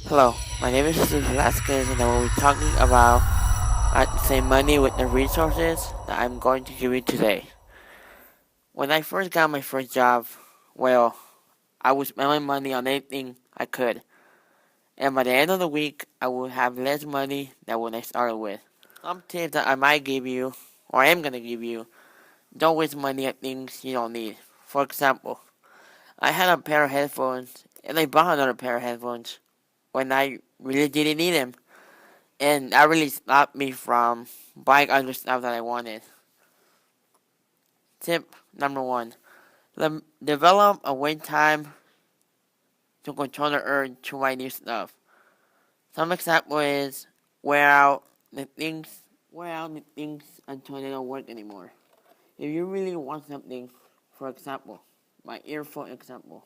Hello, my name is Jesus Velasquez, and I will be talking about saving money with the resources that I'm going to give you today. When I first got my first job, I would spend my money on anything I could, and by the end of the week, I would have less money than when I started with. Some tips that I might give you, or I am going to give you, don't waste money on things you don't need. For example, I had a pair of headphones, and I bought another pair of headphones when I really didn't need them. And that really stopped me from buying other stuff that I wanted. Tip number one, develop a wait time to control the urge to buy new stuff. Some example is wear out the things until they don't work anymore. If you really want something, for example, my earphone example,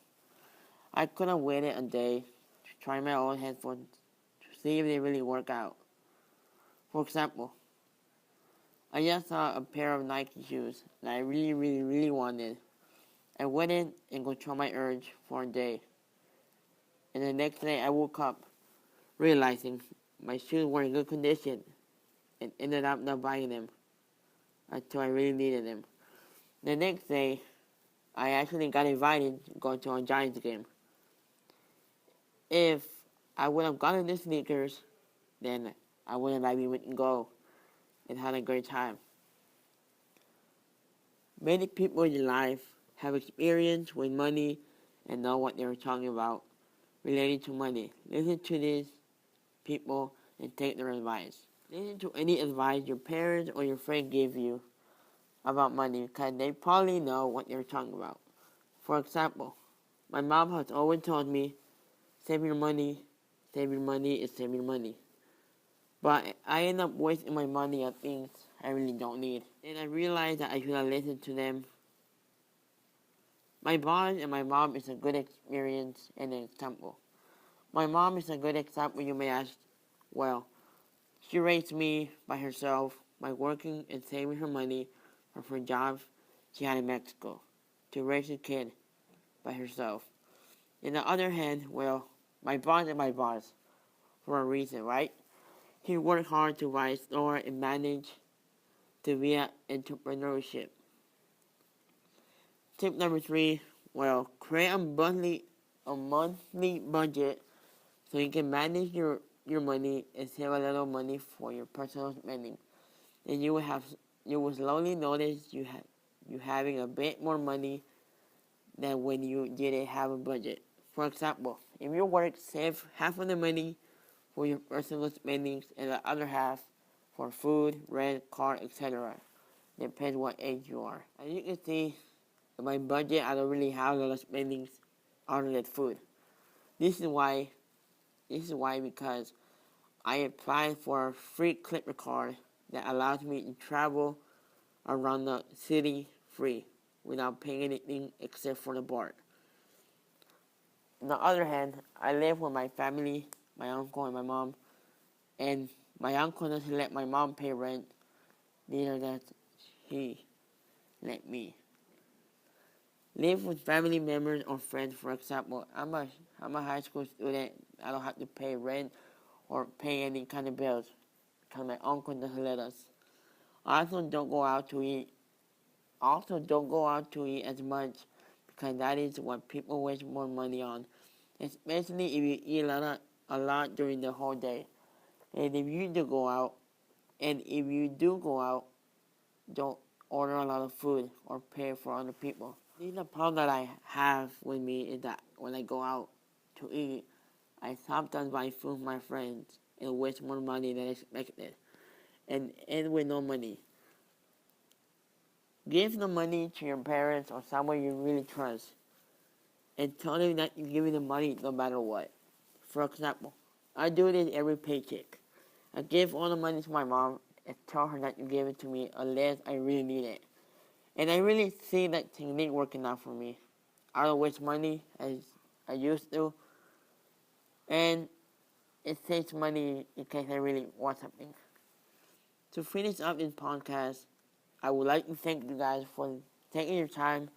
I could have waited a day to try my old headphones to see if they really work out. For example, I just saw a pair of Nike shoes that I really wanted. I waited and controlled my urge for a day. And the next day I woke up realizing my shoes were in good condition and ended up not buying them until I really needed them. The next day, I actually got invited to go to a Giants game. If I would have gotten the sneakers, then I wouldn't have even go and had a great time. Many people in life have experience with money and know what they're talking about related to money. Listen to these people and take their advice. Listen to any advice your parents or your friend give you about money because they probably know what they're talking about. For example, my mom has always told me, save your money is save your money. But I end up wasting my money on things I really don't need. And I realized that I should have listened to them. My boss and my mom is a good experience and an example. My mom is a good example, you may ask. Well, she raised me by herself by working and saving her money from her job she had in Mexico to raise a kid by herself. On the other hand, my boss is my boss for a reason, right? He worked hard to buy a store and manage to be an entrepreneurship. Tip number three, create a monthly budget so you can manage your money and save a little money for your personal spending. Then you will slowly notice you having a bit more money than when you didn't have a budget. For example, if you work, save half of the money for your personal spendings and the other half for food, rent, car, etc. Depends what age you are. As you can see, in my budget, I don't really have a lot of spendings other than food. This is why because I applied for a free Clipper card that allows me to travel around the city free without paying anything except for the BART. On the other hand, I live with my family, my uncle and my mom, and my uncle doesn't let my mom pay rent, neither does he let me. Live with family members or friends, for example. I'm a high school student. I don't have to pay rent or pay any kind of bills because my uncle doesn't let us. I also don't go out to eat. As much because that is what people waste more money on, especially if you eat a lot during the whole day. And if you do go out, don't order a lot of food or pay for other people. The problem that I have with me is that when I go out to eat, I sometimes buy food for my friends and waste more money than expected, and end with no money. Give the money to your parents or someone you really trust, and tell them that you're giving them money no matter what. For example, I do this every paycheck. I give all the money to my mom and tell her that you gave it to me unless I really need it. And I really see that technique working out for me. I don't waste money as I used to, and it saves money in case I really want something. To finish up this podcast, I would like to thank you guys for taking your time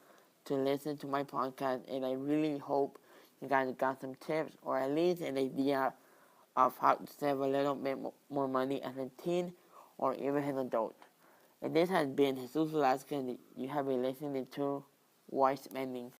to listen to my podcast, and I really hope you guys got some tips or at least an idea of how to save a little bit more money as a teen or even an adult. And this has been Jesus Velasquez, and you have been listening to Wise Spending.